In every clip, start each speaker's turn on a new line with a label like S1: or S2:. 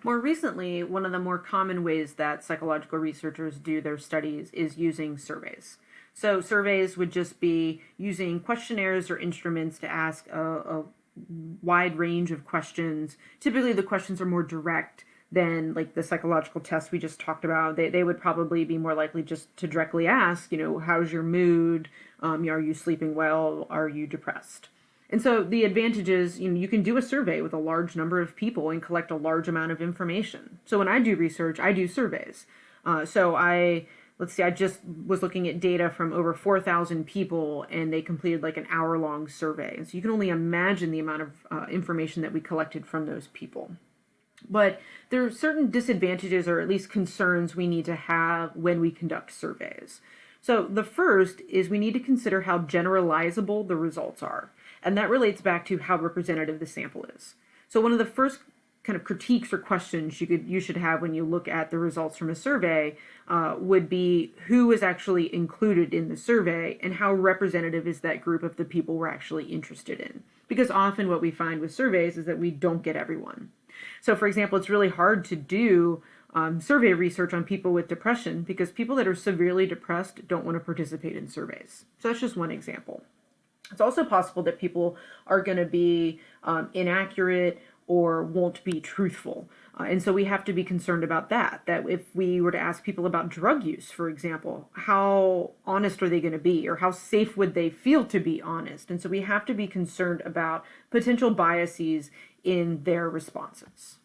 S1: More recently, one of the more common ways that psychological researchers do their studies is using surveys. So, surveys would just be using questionnaires or instruments to ask a wide range of questions. Typically, the questions are more direct than like the psychological tests we just talked about. They would probably be more likely just to directly ask, how's your mood? Are you sleeping well? Are you depressed? And so the advantage is, you can do a survey with a large number of people and collect a large amount of information. So when I do research, I do surveys. Let's see, I just was looking at data from over 4,000 people, and they completed like an hour-long survey. And so you can only imagine the amount of information that we collected from those people. But there are certain disadvantages, or at least concerns, we need to have when we conduct surveys. So the first is we need to consider how generalizable the results are. And that relates back to how representative the sample is. So one of the first kind of critiques or questions you should have when you look at the results from a survey would be who is actually included in the survey and how representative is that group of the people we're actually interested in. Because often what we find with surveys is that we don't get everyone. So for example, it's really hard to do survey research on people with depression because people that are severely depressed don't want to participate in surveys. So that's just one example. It's also possible that people are going to be inaccurate or won't be truthful. And so we have to be concerned about that if we were to ask people about drug use, for example, how honest are they going to be, or how safe would they feel to be honest? And so we have to be concerned about potential biases in their responses.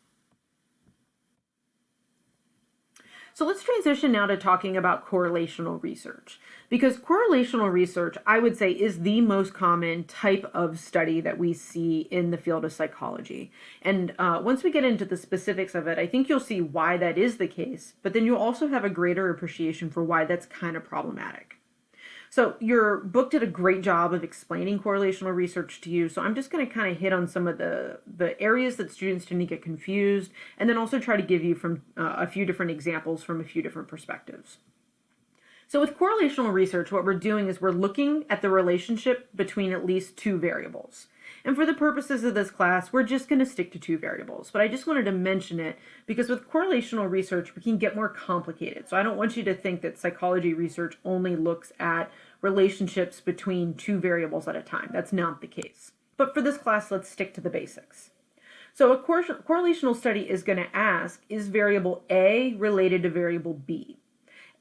S1: So let's transition now to talking about correlational research. Because correlational research, I would say, is the most common type of study that we see in the field of psychology. And once we get into the specifics of it, I think you'll see why that is the case, but then you'll also have a greater appreciation for why that's kind of problematic. So your book did a great job of explaining correlational research to you. So I'm just going to kind of hit on some of the areas that students tend to get confused, and then also try to give you from a few different examples from a few different perspectives. So with correlational research, what we're doing is we're looking at the relationship between at least two variables. And for the purposes of this class, we're just going to stick to two variables. But I just wanted to mention it because with correlational research, we can get more complicated. So I don't want you to think that psychology research only looks at relationships between two variables at a time. That's not the case. But for this class, let's stick to the basics. So a correlational study is going to ask, is variable A related to variable B?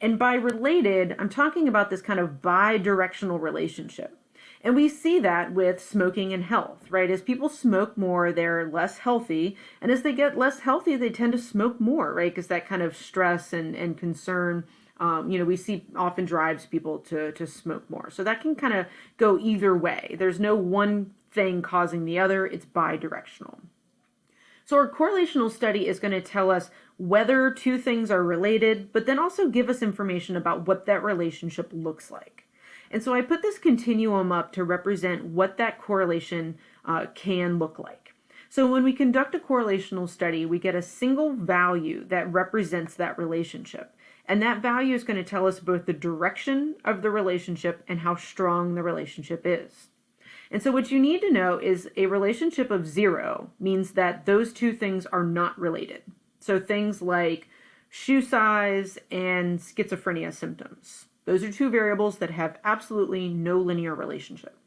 S1: And by related, I'm talking about this kind of bi-directional relationship. And we see that with smoking and health, right? As people smoke more, they're less healthy. And as they get less healthy, they tend to smoke more, right? Because that kind of stress and concern, we see often drives people to smoke more. So that can kind of go either way. There's no one thing causing the other. It's bi-directional. So our correlational study is going to tell us whether two things are related, but then also give us information about what that relationship looks like. And so I put this continuum up to represent what that correlation can look like. So when we conduct a correlational study, we get a single value that represents that relationship. And that value is going to tell us both the direction of the relationship and how strong the relationship is. And so what you need to know is a relationship of 0 means that those two things are not related. So things like shoe size and schizophrenia symptoms. Those are two variables that have absolutely no linear relationship.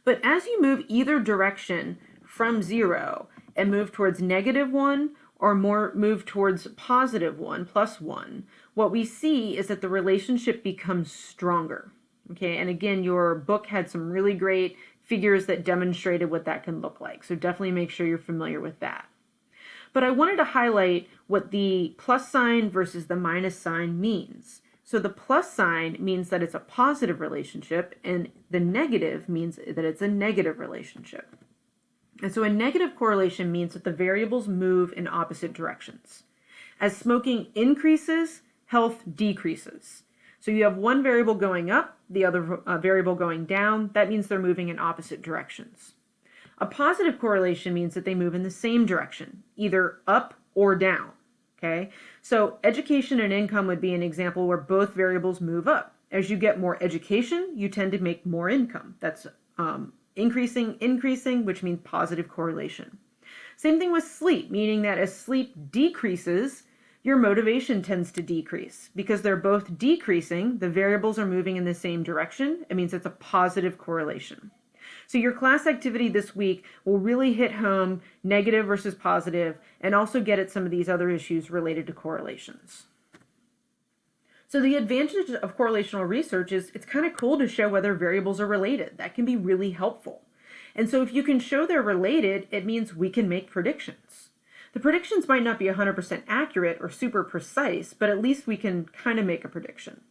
S1: But as you move either direction from 0 and move towards -1 or move towards +1, +1, what we see is that the relationship becomes stronger. Okay, and again, your book had some really great figures that demonstrated what that can look like. So definitely make sure you're familiar with that. But I wanted to highlight what the plus sign versus the minus sign means. So the plus sign means that it's a positive relationship, and the negative means that it's a negative relationship. And so a negative correlation means that the variables move in opposite directions. As smoking increases, health decreases. So you have one variable going up, the other variable going down. That means they're moving in opposite directions. A positive correlation means that they move in the same direction, either up or down. Okay, so education and income would be an example where both variables move up. As you get more education, you tend to make more income. That's increasing, which means positive correlation. Same thing with sleep, meaning that as sleep decreases, your motivation tends to decrease. Because they're both decreasing, the variables are moving in the same direction. It means it's a positive correlation. So your class activity this week will really hit home negative versus positive and also get at some of these other issues related to correlations. So the advantage of correlational research is it's kind of cool to show whether variables are related. That can be really helpful. And so if you can show they're related, it means we can make predictions. The predictions might not be 100% accurate or super precise, but at least we can kind of make a prediction.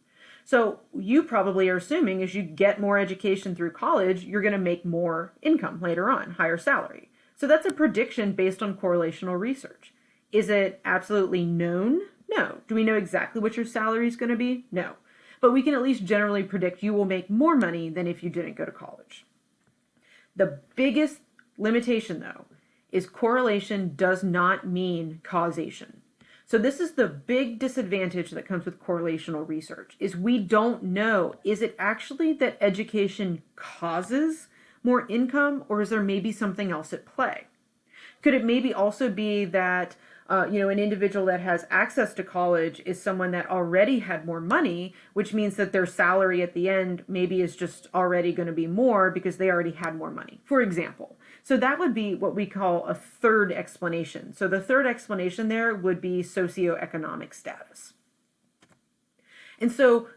S1: So you probably are assuming as you get more education through college, you're going to make more income later on, higher salary. So that's a prediction based on correlational research. Is it absolutely known? No. Do we know exactly what your salary is going to be? No. But we can at least generally predict you will make more money than if you didn't go to college. The biggest limitation, though, is correlation does not mean causation. So this is the big disadvantage that comes with correlational research, is we don't know, is it actually that education causes more income, or is there maybe something else at play? Could it maybe also be that an individual that has access to college is someone that already had more money, which means that their salary at the end maybe is just already going to be more because they already had more money, for example. So that would be what we call a third explanation. So the third explanation there would be socioeconomic status. And so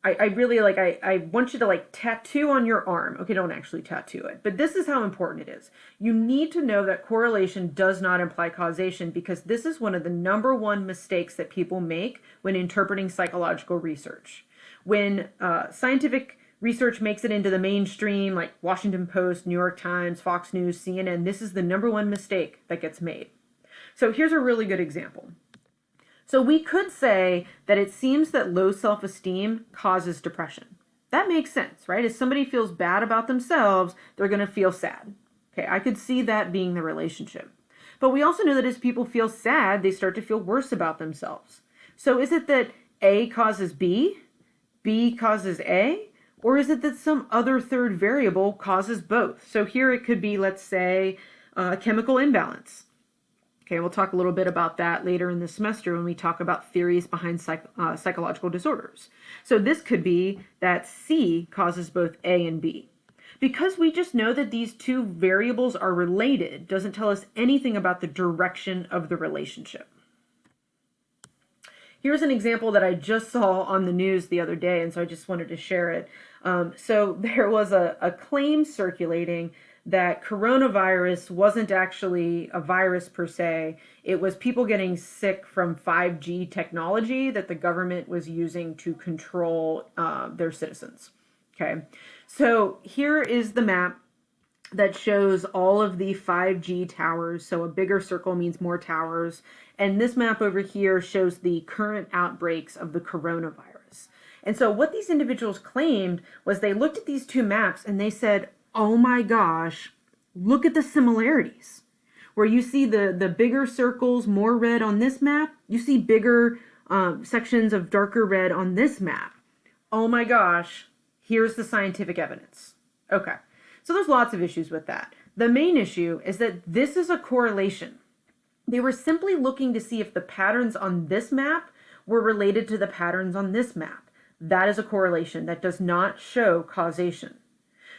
S1: I really I want you to tattoo on your arm. Okay, don't actually tattoo it, but this is how important it is. You need to know that correlation does not imply causation, because this is one of the number one mistakes that people make when interpreting psychological research. When scientific research makes it into the mainstream, like Washington Post, New York Times, Fox News, CNN, this is the number one mistake that gets made. So here's a really good example. So we could say that it seems that low self-esteem causes depression. That makes sense, right? If somebody feels bad about themselves, they're going to feel sad. Okay, I could see that being the relationship. But we also know that as people feel sad, they start to feel worse about themselves. So is it that A causes B, B causes A, or is it that some other third variable causes both? So here it could be, let's say, a chemical imbalance. Okay, we'll talk a little bit about that later in the semester when we talk about theories behind psychological disorders. So this could be that C causes both A and B. Because we just know that these two variables are related doesn't tell us anything about the direction of the relationship. Here's an example that I just saw on the news the other day, and so I just wanted to share it. So there was a claim circulating that coronavirus wasn't actually a virus per se. It was people getting sick from 5G technology that the government was using to control their citizens. Okay, so here is the map that shows all of the 5G towers. So a bigger circle means more towers. And this map over here shows the current outbreaks of the coronavirus. And so what these individuals claimed was they looked at these two maps and they said, oh my gosh, look at the similarities. Where you see the bigger circles, more red on this map, you see bigger sections of darker red on this map. Oh my gosh, here's the scientific evidence. Okay, so there's lots of issues with that. The main issue is that this is a correlation. They were simply looking to see if the patterns on this map were related to the patterns on this map. That is a correlation. That does not show causation.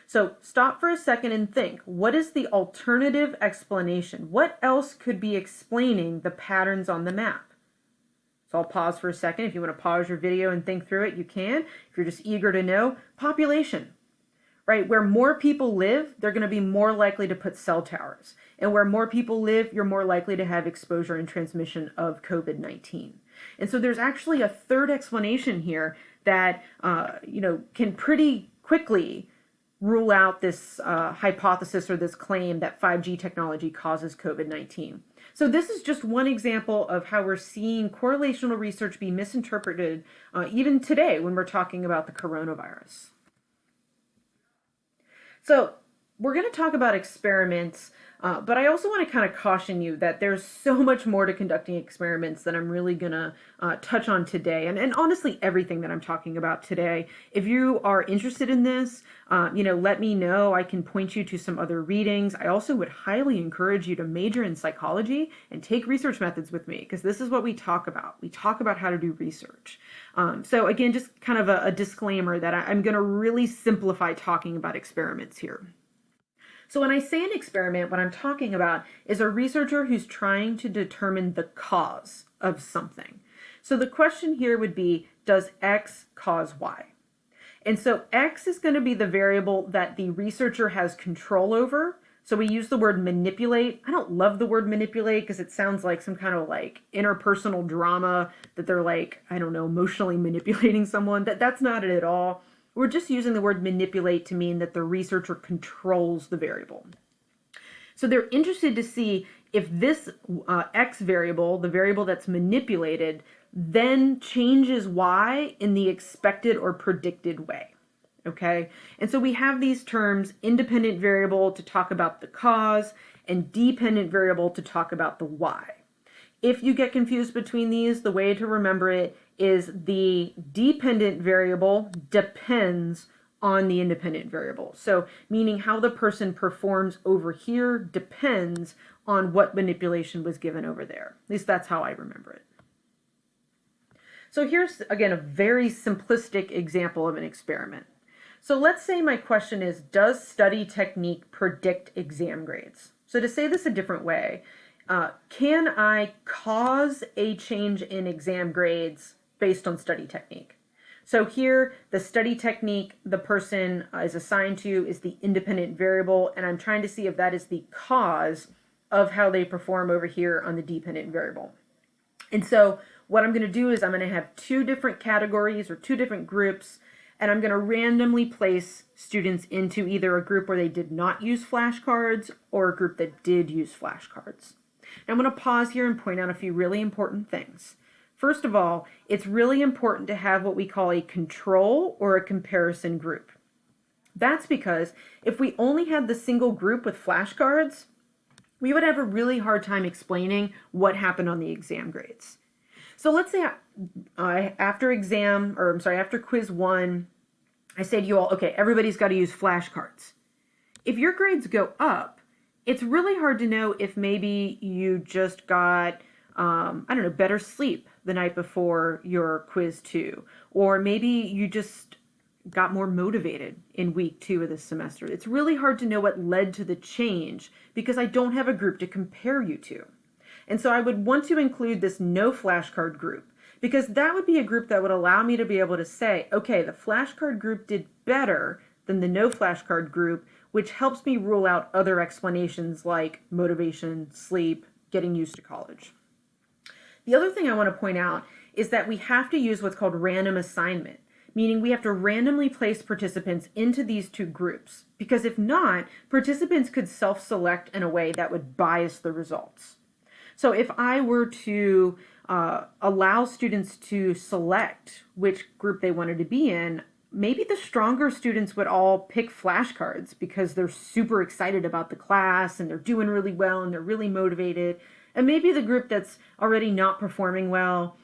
S1: So stop for a second and think, what is the alternative explanation? What else could be explaining the patterns on the map? So I'll pause for a second. If you want to pause your video and think through it, you can. If you're just eager to know, population, right? Where more people live, they're going to be more likely to put cell towers. And where more people live, you're more likely to have exposure and transmission of COVID-19. And so there's actually a third explanation here that, can pretty quickly rule out this hypothesis or this claim that 5G technology causes COVID-19. So this is just one example of how we're seeing correlational research be misinterpreted even today when we're talking about the coronavirus. So we're going to talk about experiments But I also want to kind of caution you that there's so much more to conducting experiments that I'm really going to touch on today. And honestly, everything that I'm talking about today. If you are interested in this, let me know. I can point you to some other readings. I also would highly encourage you to major in psychology and take research methods with me, because this is what we talk about. We talk about how to do research. So again, just kind of a disclaimer that I'm going to really simplify talking about experiments here. So when I say an experiment, what I'm talking about is a researcher who's trying to determine the cause of something. So the question here would be, does X cause Y? And so X is going to be the variable that the researcher has control over. So we use the word manipulate. I don't love the word manipulate because it sounds like some kind of like interpersonal drama that they're like, I don't know, emotionally manipulating someone. That's not it at all. We're just using the word manipulate to mean that the researcher controls the variable. So they're interested to see if this X variable, the variable that's manipulated, then changes Y in the expected or predicted way. Okay? And so we have these terms, independent variable to talk about the cause and dependent variable to talk about the why. If you get confused between these, the way to remember it is the dependent variable depends on the independent variable. So meaning how the person performs over here depends on what manipulation was given over there. At least that's how I remember it. So here's, again, a very simplistic example of an experiment. So let's say my question is, does study technique predict exam grades? So to say this a different way, can I cause a change in exam grades based on study technique? So here, the study technique the person is assigned to is the independent variable, and I'm trying to see if that is the cause of how they perform over here on the dependent variable. And so what I'm going to do is I'm going to have two different categories or two different groups, and I'm going to randomly place students into either a group where they did not use flashcards or a group that did use flashcards. Now I'm going to pause here and point out a few really important things. First of all, it's really important to have what we call a control or a comparison group. That's because if we only had the single group with flashcards, we would have a really hard time explaining what happened on the exam grades. So let's say after quiz 1, I say to you all, okay, everybody's got to use flashcards. If your grades go up, it's really hard to know if maybe you just got, better sleep the night before your quiz 2, or maybe you just got more motivated in week 2 of this semester. It's really hard to know what led to the change because I don't have a group to compare you to. And so I would want to include this no flashcard group, because that would be a group that would allow me to be able to say, okay, the flashcard group did better than the no flashcard group, which helps me rule out other explanations like motivation, sleep, getting used to college. The other thing I want to point out is that we have to use what's called random assignment, meaning we have to randomly place participants into these two groups, because if not, participants could self-select in a way that would bias the results. So if I were to allow students to select which group they wanted to be in, maybe the stronger students would all pick flashcards because they're super excited about the class and they're doing really well and they're really motivated. And maybe the group that's already not performing well,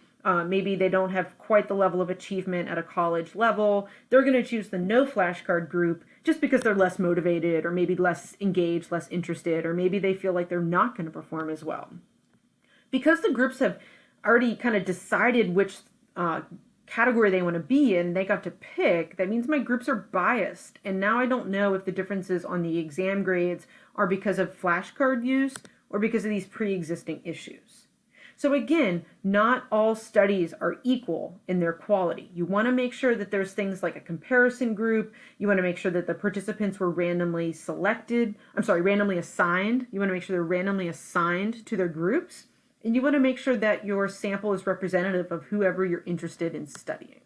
S1: maybe they don't have quite the level of achievement at a college level, they're going to choose the no flashcard group just because they're less motivated or maybe less engaged, less interested, or maybe they feel like they're not going to perform as well. Because the groups have already kind of decided which category they want to be in, they got to pick, that means my groups are biased. And now I don't know if the differences on the exam grades are because of flashcard use or because of these pre-existing issues. So again, not all studies are equal in their quality. You want to make sure that there's things like a comparison group. You want to make sure that the participants were randomly assigned. You want to make sure they're randomly assigned to their groups. And you want to make sure that your sample is representative of whoever you're interested in studying.